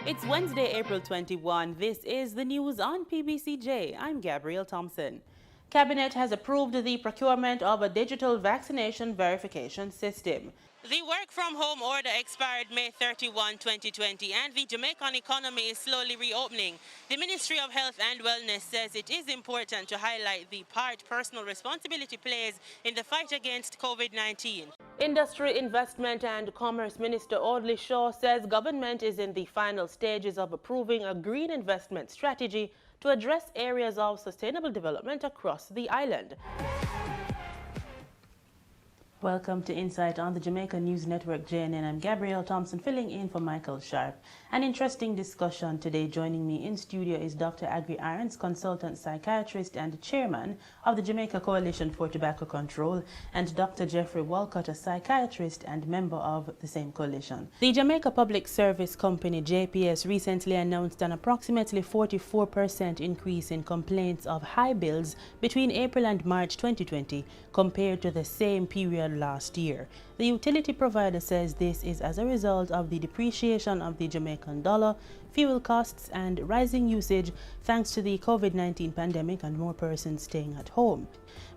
It's Wednesday, April 21. This is the news on PBCJ. I'm Gabrielle Thompson. Cabinet has approved the procurement of a digital vaccination verification system. The work-from-home order expired May 31, 2020, and the Jamaican economy is slowly reopening. The Ministry of Health and Wellness says it is important to highlight the part personal responsibility plays in the fight against COVID-19. Industry, Investment and Commerce Minister Audley Shaw says government is in the final stages of approving a green investment strategy to address areas of sustainable development across the island. Welcome to Insight on the Jamaica News Network, JNN. I'm Gabrielle Thompson, filling in for Michael Sharp. An interesting discussion today. Joining me in studio is Dr. Agri Irons, consultant psychiatrist and chairman of the Jamaica Coalition for Tobacco Control, and Dr. Jeffrey Walcott, a psychiatrist and member of the same coalition. The Jamaica Public Service Company, JPS, recently announced an approximately 44% increase in complaints of high bills between April and March 2020 compared to the same period last year. The utility provider says this is as a result of the depreciation of the Jamaican dollar, fuel costs, and rising usage thanks to the COVID-19 pandemic and more persons staying at home.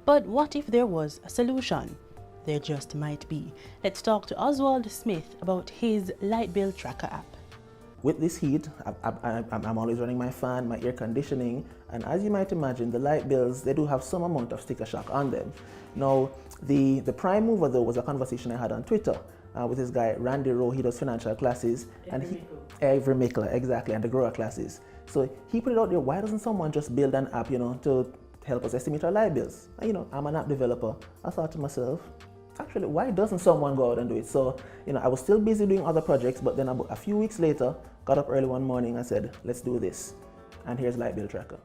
But what if there was a solution? There just might be. Let's talk to Oswald Smith about his light bill tracker app. With this heat, I'm always running my fan, my air conditioning, and as you might imagine, the light bills, they do have some amount of sticker shock on them. Now, the prime mover though was a conversation I had on Twitter with this guy, Randy Rowe. He does financial classes. Every Mikla, exactly, and the grower classes. So he put it out there, why doesn't someone just build an app, to help us estimate our light bills? And, I'm an app developer. I thought to myself, actually, why doesn't someone go out and do it? So, I was still busy doing other projects, but then a few weeks later, got up early one morning and said, let's do this. And here's Light Bill Tracker.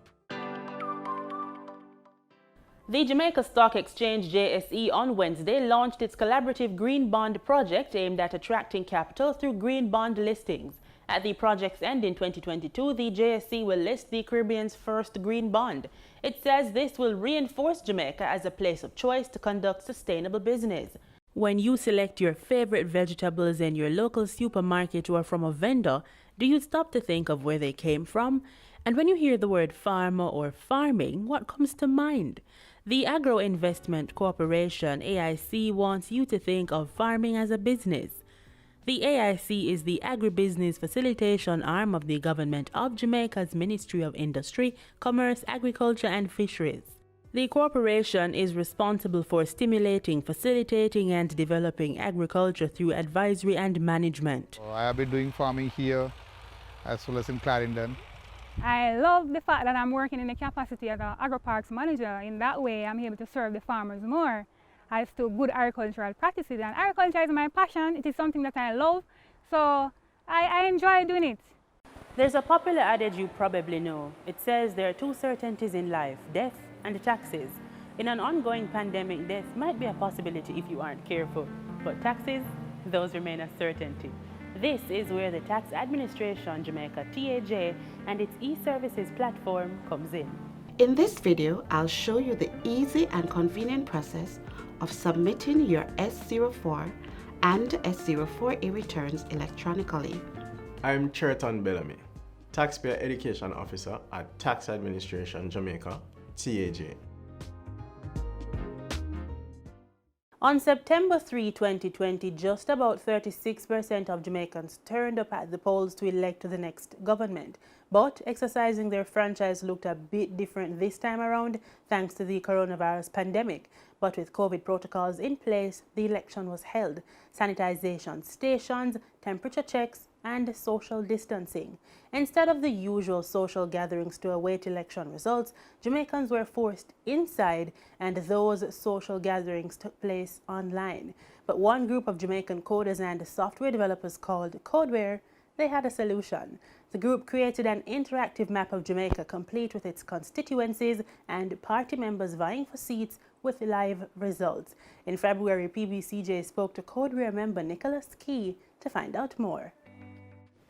The Jamaica Stock Exchange, JSE, on Wednesday launched its collaborative green bond project aimed at attracting capital through green bond listings. At the project's end in 2022, the JSE will list the Caribbean's first green bond. It says this will reinforce Jamaica as a place of choice to conduct sustainable business. When you select your favorite vegetables in your local supermarket or from a vendor, do you stop to think of where they came from? And when you hear the word farmer or farming, what comes to mind? The Agro Investment Corporation, AIC, wants you to think of farming as a business. The AIC is the agribusiness facilitation arm of the government of Jamaica's Ministry of Industry, Commerce, Agriculture and Fisheries. The corporation is responsible for stimulating, facilitating and developing agriculture through advisory and management. I have been doing farming here as well as in Clarendon. I love the fact that I'm working in the capacity as an agri-parks manager. In that way, I'm able to serve the farmers more as to good agricultural practices. And agriculture is my passion. It is something that I love, so I enjoy doing it. There's a popular adage you probably know. It says there are two certainties in life, death and taxes. In an ongoing pandemic, death might be a possibility if you aren't careful, but taxes, those remain a certainty. This is where the Tax Administration Jamaica, TAJ, and its e-services platform comes in. In this video, I'll show you the easy and convenient process of submitting your S04 and S04A returns electronically. I'm Cheriton Bellamy, Taxpayer Education Officer at Tax Administration Jamaica, TAJ. On September 3, 2020, just about 36% of Jamaicans turned up at the polls to elect the next government. But exercising their franchise looked a bit different this time around thanks to the coronavirus pandemic. But with COVID protocols in place, the election was held. Sanitization stations, temperature checks, and social distancing. Instead of the usual social gatherings to await election results, Jamaicans were forced inside, and those social gatherings took place online. But one group of Jamaican coders and software developers called Codeware, they had a solution. The group created an interactive map of Jamaica complete with its constituencies and party members vying for seats with live results. In February, PBCJ spoke to Codeware member Nicholas Key to find out more.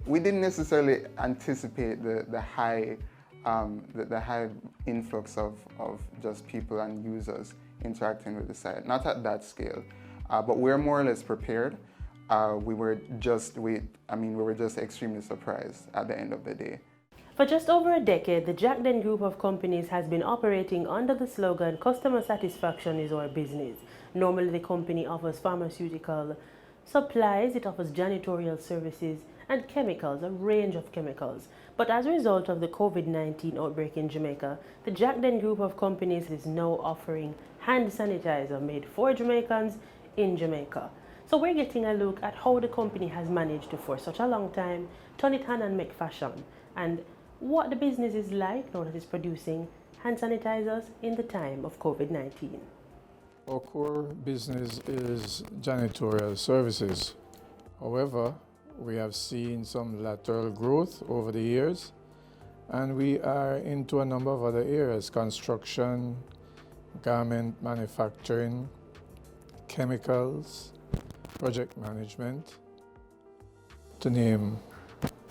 We didn't necessarily anticipate the high influx of just people and users interacting with the site, not at that scale, but we're more or less prepared. we were just extremely surprised at the end of the day. For just over a decade, the Jack Den Group of companies has been operating under the slogan, "Customer satisfaction is our business." Normally, the company offers pharmaceutical supplies, it offers janitorial services and chemicals, a range of chemicals. But as a result of the COVID-19 outbreak in Jamaica, the Jack Den Group of companies is now offering hand sanitizer made for Jamaicans in Jamaica. So we're getting a look at how the company has managed to, for such a long time, turn it hand and make fashion, and what the business is like now that it's producing hand sanitizers in the time of COVID-19. Our core business is janitorial services. However, we have seen some lateral growth over the years, and we are into a number of other areas: construction, garment manufacturing, chemicals, project management, to name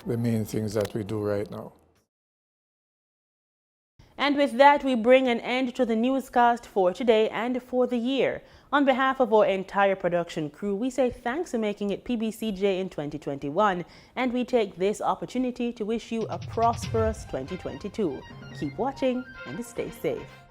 the main things that we do right now. And with that, we bring an end to the newscast for today and for the year. On behalf of our entire production crew, we say thanks for making it PBCJ in 2021, and we take this opportunity to wish you a prosperous 2022. Keep watching and stay safe.